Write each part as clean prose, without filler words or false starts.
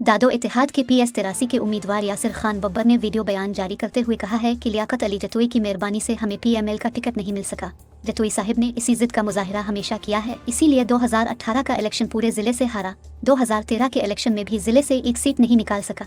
दादो इत्तेहाद के PS-83 के उम्मीदवार यासिर खान बब्बर ने वीडियो बयान जारी करते हुए कहा है कि लियाकत अली जतोई की मेहरबानी से हमें PML का टिकट नहीं मिल सका। जतोई साहिब ने इसी जिद का मुजाहिरा हमेशा किया है, इसीलिए 2018 का इलेक्शन पूरे जिले से हारा। 2013 के इलेक्शन में भी जिले से एक सीट नहीं निकाल सका।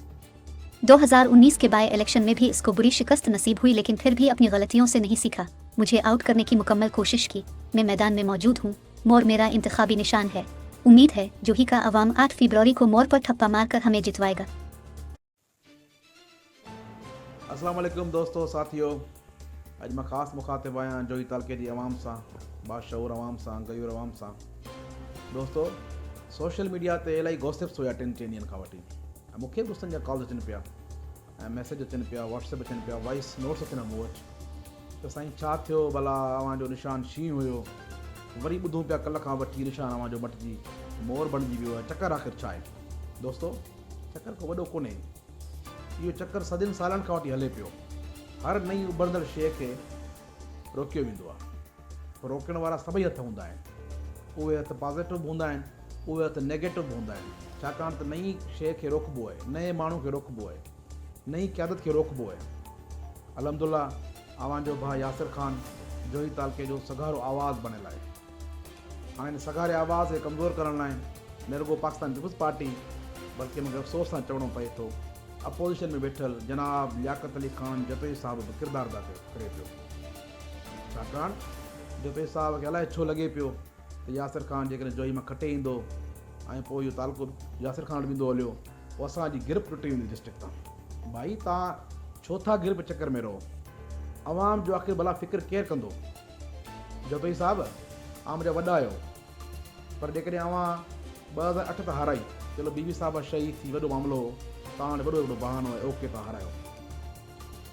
2019 के बाय इलेक्शन में भी इसको बुरी शिकस्त नसीब हुई, लेकिन फिर भी अपनी गलतियों से नहीं सीखा। मुझे आउट करने की मुकम्मल कोशिश की। मैं मैदान में मौजूद हूँ। मोर मेरा इंतखाबी निशान है। उम्मीद है जोही का अवाम 8 फरवरी को मोर पर ठप्पा मारकर हमें जितवाएगा। अस्सलाम वालेकुम दोस्तों साथियों, अज मैं ख़ास मुखातिब आया जोही तालके जी अवाम सां, बाशऊर अवाम सां, गयूर अवाम सां। दोस्तों, सोशल मीडिया ते इलाही गॉसिप्स हुआ 3 ॾींहंनि खां वठी। मूंखे दोस्तनि जा कॉल्स अचनि पिया ऐं मैसेज अचनि पिया, व्हाट्सएप अचनि पिया, वॉइस नोट्स अचनि मूं वटि त साईं छा थियो, भला अव्हांजो निशान शींहुं हुयो, वरी ॿुधूं पिया कल्ह खां वठी निशान अव्हांजो मटिजी मोर बणिजी वियो आहे। चकर आख़िर छा आहे दोस्तों? चकर को वॾो कोन्हे। इहो चकर सदियुनि सालनि खां वठी हले पियो। हर नई उभरंदड़ शइ खे रोकियो वेंदो आहे। रोकण वारा सभई हथ हूंदा आहिनि। उहे हथ पॉज़िटिव बि हूंदा आहिनि, उहे हथ नेगेटिव बि हूंदा आहिनि। छाकाणि त नई शइ खे रोकबो आहे, नए माण्हू खे रोकबो आहे, नई क़यादत खे रोकबो आहे। अल्हम्दुलिल्लाह अव्हांजो भाउ यासिर खान जोही तालके जो सगारो आवाज़ बणियल आहे। हाणे हिन सगारे आवाज़ खे कमज़ोर करण लाइ न रुॻो पाकिस्तान पीपुल्स पार्टी, बल्कि मूंखे अफ़सोस सां चवणो पए थो, अपोज़िशन में वेठल जनाब लियाकत अली खान जतोई साहिब बि किरदारु अदा करे पियो। छाकाणि जतोई साहिब खे अलाए छो लॻे पियो त यासिर खान जेकॾहिं जोही मां खटे ईंदो ऐं पोइ इहो तालुको यासिर खान वेंदो हलियो, पोइ असांजी गिरप टुटी वेंदी डिस्ट्रिक्ट तां। भाई तव्हां छो था गिरप चकर में रहो? अवाम जो आख़िर भला फ़िक्र केरु कंदो? जतोई साहिब आम जा वॾा आहियो, पर जेकॾहिं अव्हां 2008 त हाराई, चलो बीबी साहिब शहीद थी, वॾो मामिलो हो, तव्हां वटि वॾो बहानो आहे, ओके तव्हां हारायो।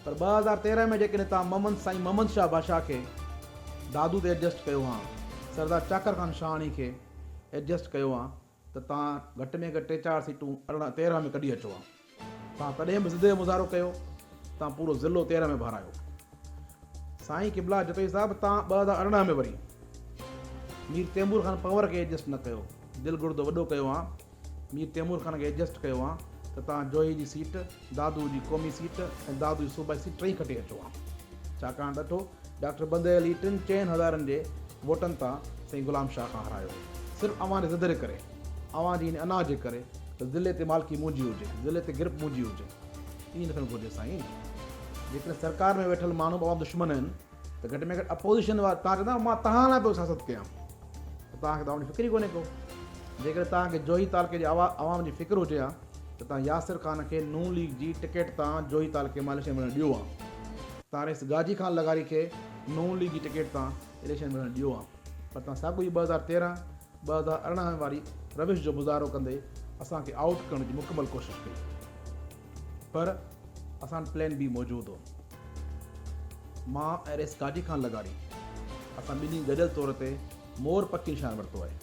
पर 2013 में जेकॾहिं तव्हां साईं मोहम्मद शाह बादशाह खे दादू ते एडजस्ट कयो हा, सरदार चाकर खान शाहानी खे एडजस्ट कयो हा, त तव्हां घटि में घटि 3-4 सीटूं 13 में कढी अचो हा। तव्हां तॾहिं बि ज़िद जो मुज़ाहिरो कयो, तव्हां पूरो ज़िलो 13 में भरायो। साईं क़िबला जतोई साहिब तव्हां 2018 में वरी मीर तैमूर खान पंवर खे एडजस्ट न कयो, दिलि गुर्दो वॾो कयो हा, मीर तैमूर खान खे एडजस्ट कयो हा, त तव्हां जोही जी सीट, दादू जी क़ौमी सीट ऐं दादू जी सूबाई सीट टई खटे अचो हा। छाकाणि ॾिठो डॉक्टर बंदे अली 3-4 जे वोटनि तां साईं ग़ुलाम शाह खां हारायो, सिर्फ़ु अव्हां जे ज़िद जे करे, अव्हां जी हिन अना जे करे त ज़िले ते मालिकी मुंहिंजी हुजे, ज़िले ते गिरप मुंहिंजी हुजे। ईअं न थियणु घुरिजे साईं। जेकॾहिं सरकार में वेठल माण्हू अवाम दुश्मन आहिनि, त घटि में घटि अपोज़िशन वारा तव्हां चवंदा मां तव्हां लाइ पियो सियासत कयां, तव्हांखे तव्हांजी फ़िक्र ई कोन्हे को। जेकॾहिं तव्हांखे जोही तालके जे अवाम जी फ़िक्र हुजे हा, त तव्हां यासिर खान खे नून लीग जी टिकट तव्हां जोही तालके मां इलेक्शन में ॾियो हा। तव्हां रेस गाजी खान लगारी खे नून लीग जी टिकट तव्हां इलेक्शन में ॾियो हा। पर तव्हां साॻियो ई 2013-2018 वारी रविश जो मुज़ाहिरो कंदे असांखे आउट करण जी मुकमल कोशिशि कई। पर असां प्लान बी मौजूदु हो। मां ऐं रेस गाजी खान लगारी असां ॿिन्ही गॾियल तौर ते मोर पकी निशान वरितो आहे।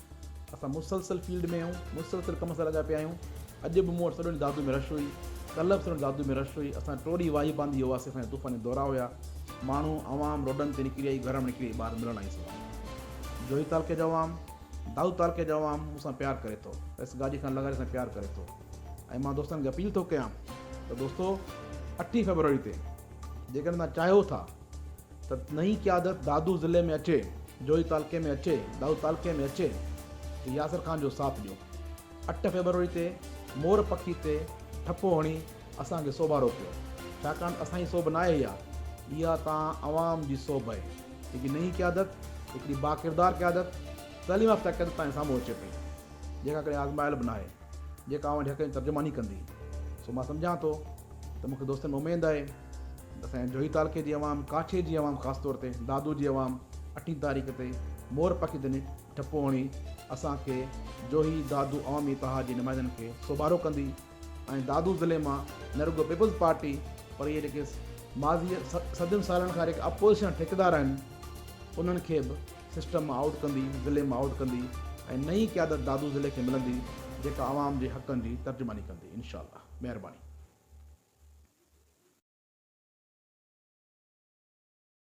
असां मुसलसल फील्ड में आहियूं, मुसलसल कम सां लॻा पिया आहियूं। अॼु बि मूं वटि सॼो ॾींहुं दादू में रश हुई, कल्ह बि सॼो दादू में रश हुई। असां टोड़ी वाही बांधी हुआसीं, असांजा तूफ़ानी दौरा हुया, माण्हू अवाम रोडनि ते निकिरी आई, घर में निकिरी ॿार मिलण आई सभु। जोही तालके जो अवाम, दादू तालके जो अवाम मूंसां प्यारु करे थो, रेस गाजी खान लगारी सां प्यारु करे थो। ऐं मां दोस्तनि खे अपील थो कयां त दोस्तो 8 फरवरी ते जेकॾहिं तव्हां चाहियो था त नई क़यादत दादू ज़िले में अचे, जोही तालके में अचे, दादू तालके में अचे, त यासिर खान जो साथ ॾियो। 8 फरवरी ते मोर पखी ते ठपो हणी असांखे सोभारो कयो। छाकाणि असांजी सोभ न आहे इहा तव्हां अवाम जी सोभ आहे। हिकिड़ी नई क़यादत, हिकिड़ी बाकिरदार क़यादत, तइलीम याफ़्ता क़यादत तव्हांजे साम्हूं अचे पई, जेका कॾहिं आज़मायल बि न आहे, जेका अव्हांजे हक़ जी तर्जुमानी कंदी। सो मां सम्झां थो त मूंखे दोस्तनि में उमेदु आहे त असांजे जोही तालके जी अवाम, काठे जी अवाम, ख़ासि तौर ते दादू जी अवाम 8 तारीख़ ते मोर पखी ते ठपो हणी असांखे जोही दादू अवामी इतिहाद जी नुमाइंदनि खे सोभारो कंदी। ऐं दादू ज़िले मां न रुॻो पीपुल्स पार्टी, पर इहे जेके माज़ी सदियुनि सालनि खां जेके अपोज़िशन ठेकेदार आहिनि, उन्हनि खे बि सिस्टम मां आउट कंदी, ज़िले मां आउट कंदी ऐं नई क़यादत दादू ज़िले खे मिलंदी, जेका अवाम जे हक़नि जी तर्जुमानी कंदी। इंशाअल्लाह, महिरबानी।